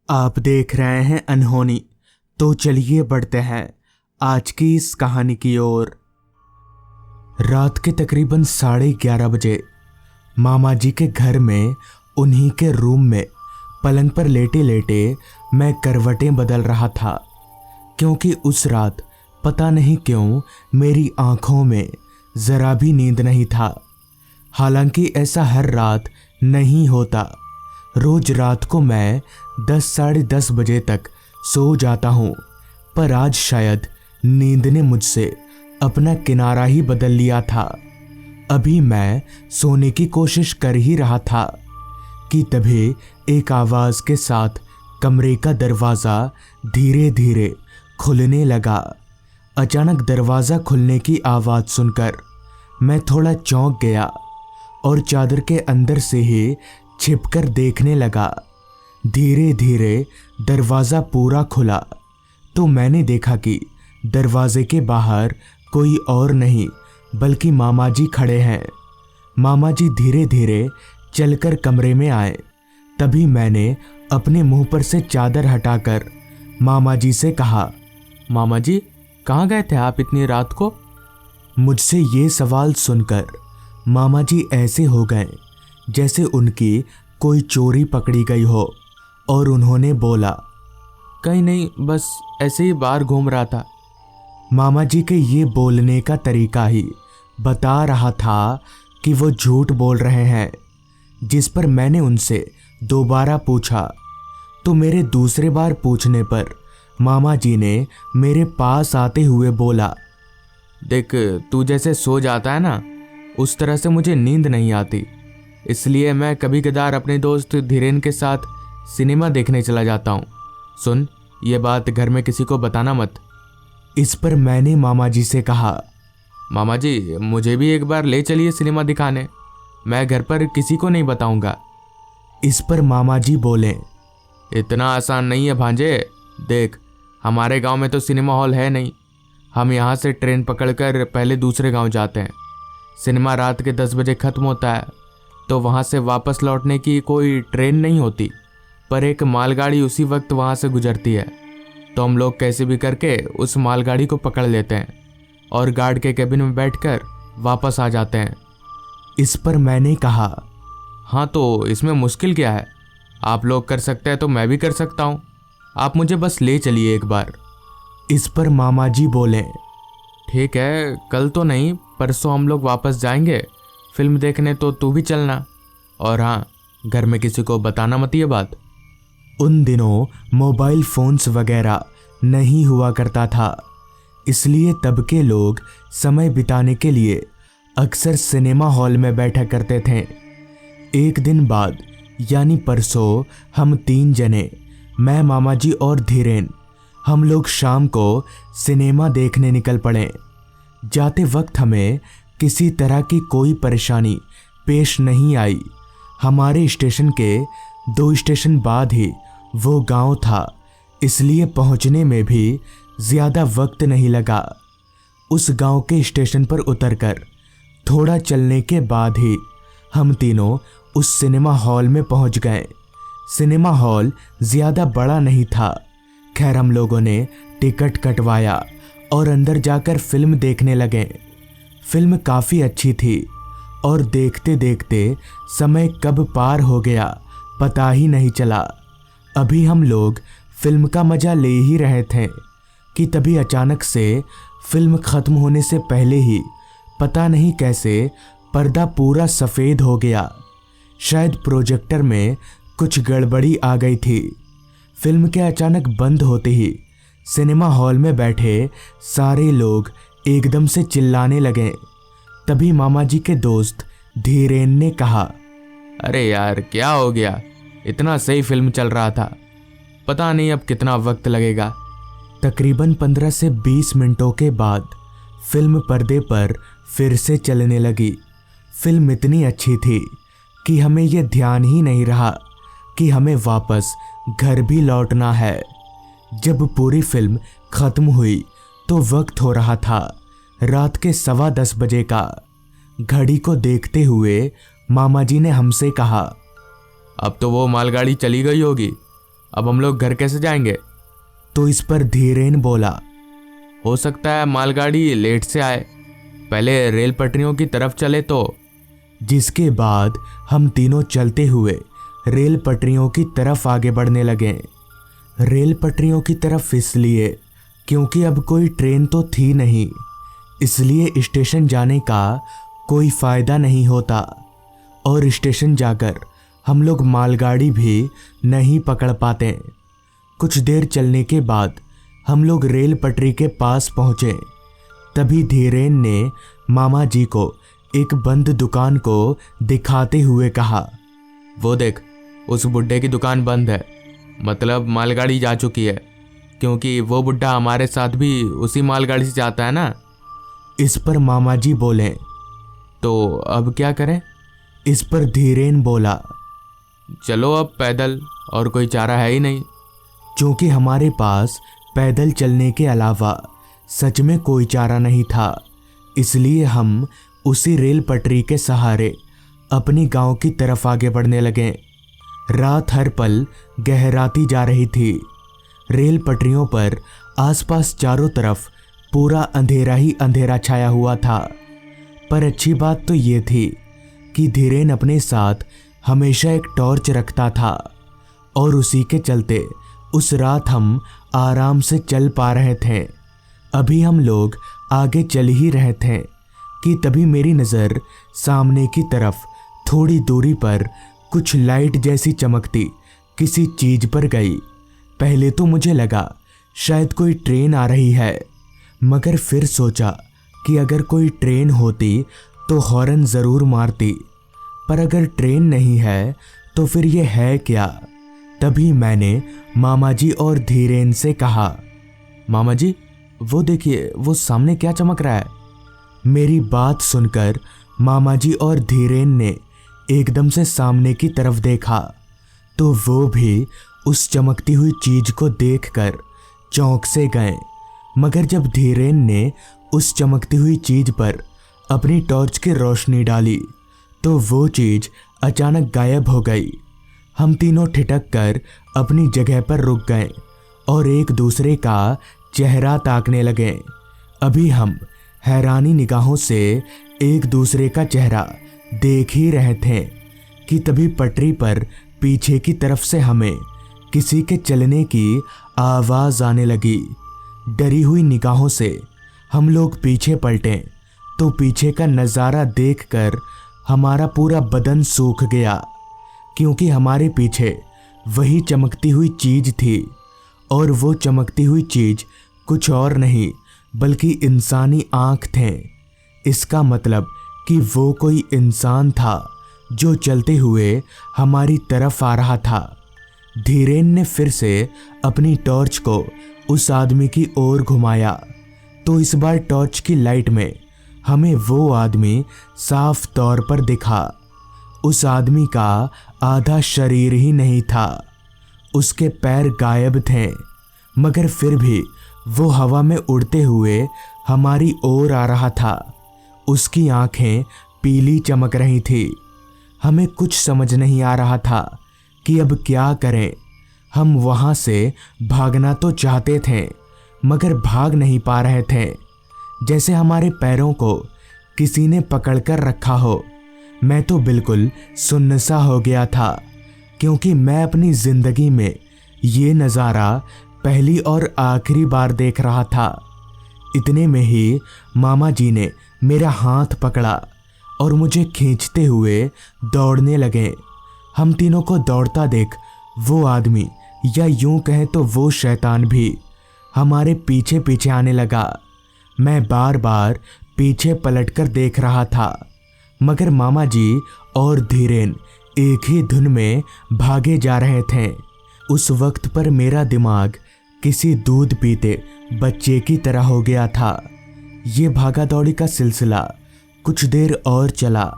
आप देख रहे हैं अनहोनी। तो चलिए बढ़ते हैं आज की इस कहानी की ओर। रात के तकरीबन 11:30 बजे मामा जी के घर में उन्हीं के रूम में पलंग पर लेटे लेटे मैं करवटें बदल रहा था, क्योंकि उस रात पता नहीं क्यों मेरी आंखों में जरा भी नींद नहीं था। हालांकि ऐसा हर रात नहीं होता। रोज रात को मैं 10 साढ़े 10 बजे तक सो जाता हूँ, पर आज शायद नींद ने मुझसे अपना किनारा ही बदल लिया था। अभी मैं सोने की कोशिश कर ही रहा था कि तभी एक आवाज के साथ कमरे का दरवाजा धीरे धीरे खुलने लगा। अचानक दरवाजा खुलने की आवाज सुनकर मैं थोड़ा चौंक गया और चादर के अंदर से ही छिपकर देखने लगा। धीरे धीरे दरवाजा पूरा खुला तो मैंने देखा कि दरवाजे के बाहर कोई और नहीं बल्कि मामा जी खड़े हैं। मामा जी धीरे धीरे चलकर कमरे में आए। तभी मैंने अपने मुंह पर से चादर हटाकर मामा जी से कहा, मामा जी कहाँ गए थे आप इतनी रात को? मुझसे ये सवाल सुनकर मामा जी ऐसे हो गए जैसे उनकी कोई चोरी पकड़ी गई हो, और उन्होंने बोला, कहीं नहीं, बस ऐसे ही बाहर घूम रहा था। मामा जी के ये बोलने का तरीका ही बता रहा था कि वो झूठ बोल रहे हैं। जिस पर मैंने उनसे दोबारा पूछा तो मेरे दूसरे बार पूछने पर मामा जी ने मेरे पास आते हुए बोला, देख, तू जैसे सो जाता है ना, उस तरह से मुझे नींद नहीं आती, इसलिए मैं कभी कदार अपने दोस्त धीरेन के साथ सिनेमा देखने चला जाता हूँ। सुन, ये बात घर में किसी को बताना मत। इस पर मैंने मामा जी से कहा, मामा जी मुझे भी एक बार ले चलिए सिनेमा दिखाने, मैं घर पर किसी को नहीं बताऊंगा। इस पर मामा जी बोले, इतना आसान नहीं है भांजे। देख, हमारे गांव में तो सिनेमा हॉल है नहीं। हम यहाँ से ट्रेन पकड़कर पहले दूसरे गांव जाते हैं। सिनेमा रात के 10 बजे ख़त्म होता है, तो वहाँ से वापस लौटने की कोई ट्रेन नहीं होती, पर एक मालगाड़ी उसी वक्त वहाँ से गुजरती है। तो हम लोग कैसे भी करके उस मालगाड़ी को पकड़ लेते हैं और गार्ड के केबिन में बैठकर वापस आ जाते हैं। इस पर मैंने कहा, हाँ तो इसमें मुश्किल क्या है? आप लोग कर सकते हैं तो मैं भी कर सकता हूँ। आप मुझे बस ले चलिए एक बार। इस पर मामा जी बोले, ठीक है, कल तो नहीं, परसों हम लोग वापस जाएंगे फिल्म देखने, तो तू भी चलना। और हाँ, घर में किसी को बताना मत ये बात। उन दिनों मोबाइल फोन्स वगैरह नहीं हुआ करता था, इसलिए तब के लोग समय बिताने के लिए अक्सर सिनेमा हॉल में बैठा करते थे। एक दिन बाद यानी परसों हम 3 जने, मैं, मामा जी और धीरेन, हम लोग शाम को सिनेमा देखने निकल पड़े। जाते वक्त हमें किसी तरह की कोई परेशानी पेश नहीं आई। हमारे स्टेशन के 2 स्टेशन बाद ही वो गांव था, इसलिए पहुंचने में भी ज़्यादा वक्त नहीं लगा। उस गांव के स्टेशन पर उतरकर थोड़ा चलने के बाद ही हम तीनों उस सिनेमा हॉल में पहुंच गए। सिनेमा हॉल ज़्यादा बड़ा नहीं था। खैर, हम लोगों ने टिकट कटवाया और अंदर जाकर फिल्म देखने लगे। फिल्म काफ़ी अच्छी थी और देखते देखते समय कब पार हो गया पता ही नहीं चला। अभी हम लोग फिल्म का मज़ा ले ही रहे थे कि तभी अचानक से फिल्म ख़त्म होने से पहले ही पता नहीं कैसे पर्दा पूरा सफ़ेद हो गया। शायद प्रोजेक्टर में कुछ गड़बड़ी आ गई थी। फिल्म के अचानक बंद होते ही सिनेमा हॉल में बैठे सारे लोग एकदम से चिल्लाने लगे। तभी मामा जी के दोस्त धीरेन ने कहा, अरे यार क्या हो गया? इतना सही फिल्म चल रहा था, पता नहीं अब कितना वक्त लगेगा। तकरीबन 15 से 20 मिनटों के बाद फिल्म पर्दे पर फिर से चलने लगी। फिल्म इतनी अच्छी थी कि हमें यह ध्यान ही नहीं रहा कि हमें वापस घर भी लौटना है। जब पूरी फिल्म खत्म हुई तो वक्त हो रहा था रात के 10:15 बजे का। घड़ी को देखते हुए मामा जी ने हमसे कहा, अब तो वो मालगाड़ी चली गई होगी, अब हम लोग घर कैसे जाएंगे? तो इस पर धीरेन बोला, हो सकता है मालगाड़ी लेट से आए, पहले रेल पटरियों की तरफ चले तो। जिसके बाद हम तीनों चलते हुए रेल पटरियों की तरफ आगे बढ़ने लगे। रेल पटरियों की तरफ इसलिए क्योंकि अब कोई ट्रेन तो थी नहीं, इसलिए स्टेशन जाने का कोई फायदा नहीं होता और स्टेशन जाकर हम लोग मालगाड़ी भी नहीं पकड़ पाते। कुछ देर चलने के बाद हम लोग रेल पटरी के पास पहुंचे। तभी धीरेन ने मामा जी को एक बंद दुकान को दिखाते हुए कहा, वो देख, उस बुड्ढे की दुकान बंद है, मतलब मालगाड़ी जा चुकी है, क्योंकि वो बुड्ढा हमारे साथ भी उसी मालगाड़ी से जाता है ना। इस पर मामा जी बोले, तो अब क्या करें? इस पर धीरेन बोला, चलो अब पैदल, और कोई चारा है ही नहीं। क्योंकि हमारे पास पैदल चलने के अलावा सच में कोई चारा नहीं था, इसलिए हम उसी रेल पटरी के सहारे अपनी गांव की तरफ आगे बढ़ने लगे। रात हर पल गहराती जा रही थी। रेल पटरियों पर आसपास चारों तरफ पूरा अंधेरा ही अंधेरा छाया हुआ था। पर अच्छी बात तो ये थी कि धीरेन अपने साथ हमेशा एक टॉर्च रखता था और उसी के चलते उस रात हम आराम से चल पा रहे थे। अभी हम लोग आगे चल ही रहे थे कि तभी मेरी नज़र सामने की तरफ थोड़ी दूरी पर कुछ लाइट जैसी चमकती किसी चीज पर गई। पहले तो मुझे लगा शायद कोई ट्रेन आ रही है, मगर फिर सोचा कि अगर कोई ट्रेन होती तो हॉर्न ज़रूर मारती, पर अगर ट्रेन नहीं है तो फिर ये है क्या? तभी मैंने मामा जी और धीरेन से कहा, मामा जी, वो देखिए, वो सामने क्या चमक रहा है? मेरी बात सुनकर मामा जी और धीरेन ने एकदम से सामने की तरफ देखा तो वो भी उस चमकती हुई चीज को देखकर चौंक से गए। मगर जब धीरेन ने उस चमकती हुई चीज पर अपनी टॉर्च की रोशनी डाली तो वो चीज अचानक गायब हो गई। हम तीनों ठिठक कर अपनी जगह पर रुक गए और एक दूसरे का चेहरा ताकने लगे। अभी हम हैरानी निगाहों से एक दूसरे का चेहरा देख ही रहे थे कि तभी पटरी पर पीछे की तरफ से हमें किसी के चलने की आवाज़ आने लगी। डरी हुई निगाहों से हम लोग पीछे पलटे तो पीछे का नज़ारा देखकर हमारा पूरा बदन सूख गया, क्योंकि हमारे पीछे वही चमकती हुई चीज थी और वो चमकती हुई चीज कुछ और नहीं बल्कि इंसानी आँख थे। इसका मतलब कि वो कोई इंसान था जो चलते हुए हमारी तरफ आ रहा था। धीरेन ने फिर से अपनी टॉर्च को उस आदमी की ओर घुमाया तो इस बार टॉर्च की लाइट में हमें वो आदमी साफ तौर पर दिखा। उस आदमी का आधा शरीर ही नहीं था, उसके पैर गायब थे, मगर फिर भी वो हवा में उड़ते हुए हमारी ओर आ रहा था। उसकी आंखें पीली चमक रही थी। हमें कुछ समझ नहीं आ रहा था कि अब क्या करें। हम वहाँ से भागना तो चाहते थे मगर भाग नहीं पा रहे थे, जैसे हमारे पैरों को किसी ने पकड़कर रखा हो। मैं तो बिल्कुल सुन्न सा हो गया था, क्योंकि मैं अपनी ज़िंदगी में ये नज़ारा पहली और आखिरी बार देख रहा था। इतने में ही मामा जी ने मेरा हाथ पकड़ा और मुझे खींचते हुए दौड़ने लगे। हम तीनों को दौड़ता देख वो आदमी, या यूं कहें तो वो शैतान भी हमारे पीछे पीछे आने लगा। मैं बार बार पीछे पलटकर देख रहा था, मगर मामा जी और धीरेन एक ही धुन में भागे जा रहे थे। उस वक्त पर मेरा दिमाग किसी दूध पीते बच्चे की तरह हो गया था। ये भागा दौड़ी का सिलसिला कुछ देर और चला,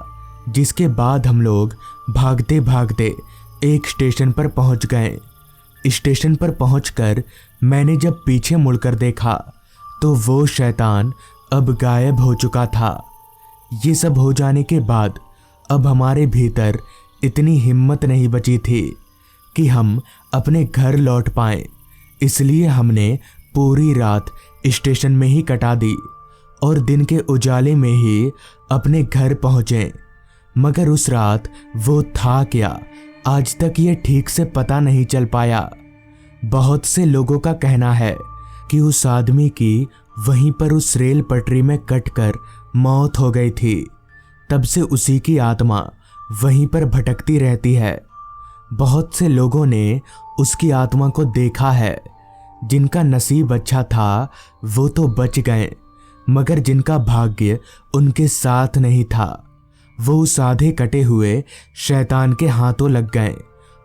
जिसके बाद हम लोग भागते भागते एक स्टेशन पर पहुंच गए। स्टेशन पर पहुंचकर मैंने जब पीछे मुड़कर देखा तो वो शैतान अब गायब हो चुका था। ये सब हो जाने के बाद अब हमारे भीतर इतनी हिम्मत नहीं बची थी कि हम अपने घर लौट पाएं, इसलिए हमने पूरी रात स्टेशन में ही कटा दी और दिन के उजाले में ही अपने घर पहुंचे। मगर उस रात वो था क्या, आज तक ये ठीक से पता नहीं चल पाया। बहुत से लोगों का कहना है कि उस आदमी की वहीं पर उस रेल पटरी में कटकर मौत हो गई थी। तब से उसी की आत्मा वहीं पर भटकती रहती है। बहुत से लोगों ने उसकी आत्मा को देखा है। जिनका नसीब अच्छा था वो तो बच गए, मगर जिनका भाग्य उनके साथ नहीं था वो उस आधे कटे हुए शैतान के हाथों लग गए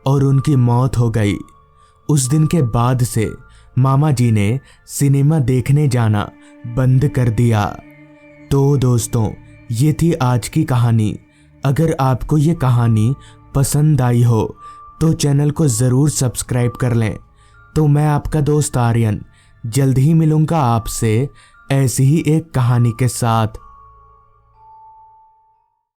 और उनकी मौत हो गई। उस दिन के बाद से मामा जी ने सिनेमा देखने जाना बंद कर दिया। तो दोस्तों, ये थी आज की कहानी। अगर आपको ये कहानी पसंद आई हो तो चैनल को ज़रूर सब्सक्राइब कर लें। तो मैं आपका दोस्त आर्यन जल्द ही मिलूँगा आपसे ऐसी ही एक कहानी के साथ।